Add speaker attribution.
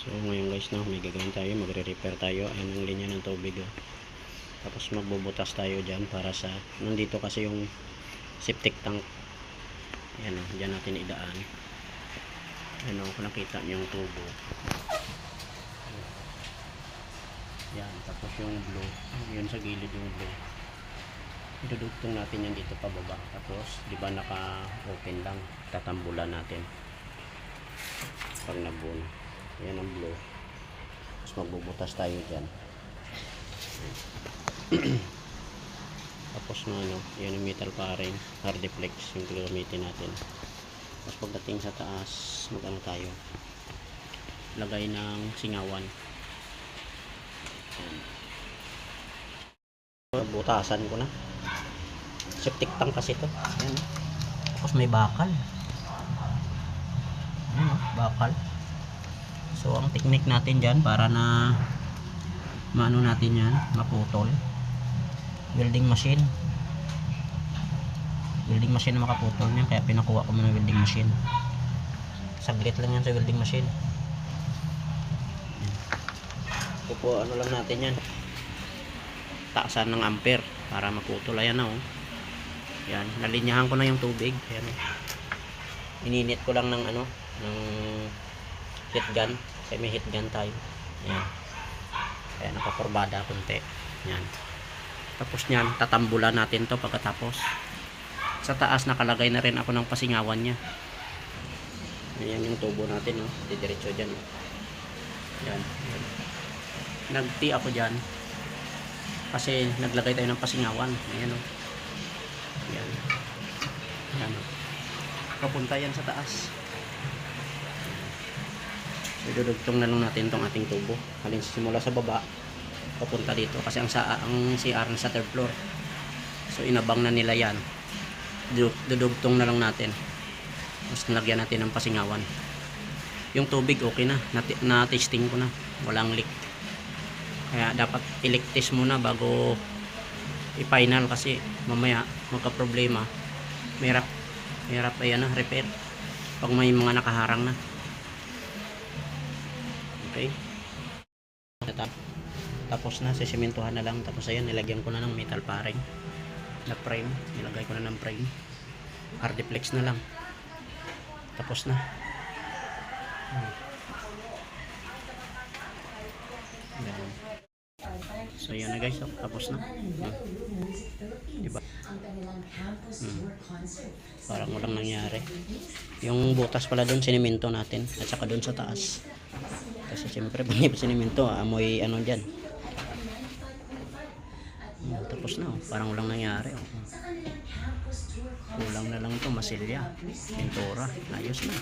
Speaker 1: So ngayon guys, no, may gagawin tayo, magre-repair tayo. Ayan ang linya ng tubig, oh. Tapos magbubutas tayo dyan para sa, nandito kasi yung septic tank. Ayan, oh, dyan natin idaan. Ayan, oh, kung nakita nyo yung tubo. Yan, tapos yung blue, yun sa gilid yung blue. Idudugtong natin yan dito pababa. Tapos, di ba naka-open lang, tatambulan natin pag nabuo. Yan ang blue. Tapos magbubutas tayo dyan. Tapos na ano, yan yung metal paring, hardiplex yung gagamitin natin. Tapos pagdating sa taas, mag-ano tayo, lagay ng singawan. Butasan ko na. Septic tank kasi ito. Ayan. Tapos may bakal. Ayan, bakal. So ang technique natin dyan para na maano natin yan, maputol. Welding machine. Welding machine na makaputol niyan, kaya pinakuha ko muna welding machine. Saglit lang yan sa welding machine. Ano lang natin yan, taasan ng ampere para maputol. Ayan na, oh. Yan, nalinyahan ko na yung tubig. Ayan, oh. Ininit ko lang ng ano, ng heat gun, kasi may heat gun tayo. Ayan, kaya nakakurbada konti. Yan, tapos nyan, tatambulan natin to. Pagkatapos sa taas nakalagay na rin ako ng pasingawan nya. Ayan yung tubo natin, oh. Didiretso dyan, oh. Yan, yan. Nagti ako dyan kasi naglagay tayo ng pasingawan. Ayan, oh. Ayan. Ayan, oh. Papunta yan sa taas. So idudugtong na lang natin tong ating tubo. Halin simula sa baba papunta dito kasi ang CR sa third floor. So inabang na nila yan. Dudugtong na lang natin. Tapos nalagyan natin ng pasingawan. Yung tubig okay na. Na-testing ko na. Walang leak. Kaya dapat i-test muna bago i-final kasi mamaya magka-problema. Mahirap ay ano, repair pag may mga nakaharang na. Okay. Tapos na, sisimentohan na lang. Tapos ayan, nilagyan ko na ng metal paring na frame. Nilagay ko na ng frame. Hardiplex na lang. Tapos na. Ayan. So yan na guys, tapos na. Diba? Parang walang nangyari. Yung butas pala doon, sinimento natin. At saka doon sa taas. Kasi siyempre, pag hindi sinimento, amoy ano dyan. Tapos na, oh. Parang walang nangyari. Oh. Kulang na lang ito, masilya. Pintura. Ayos na.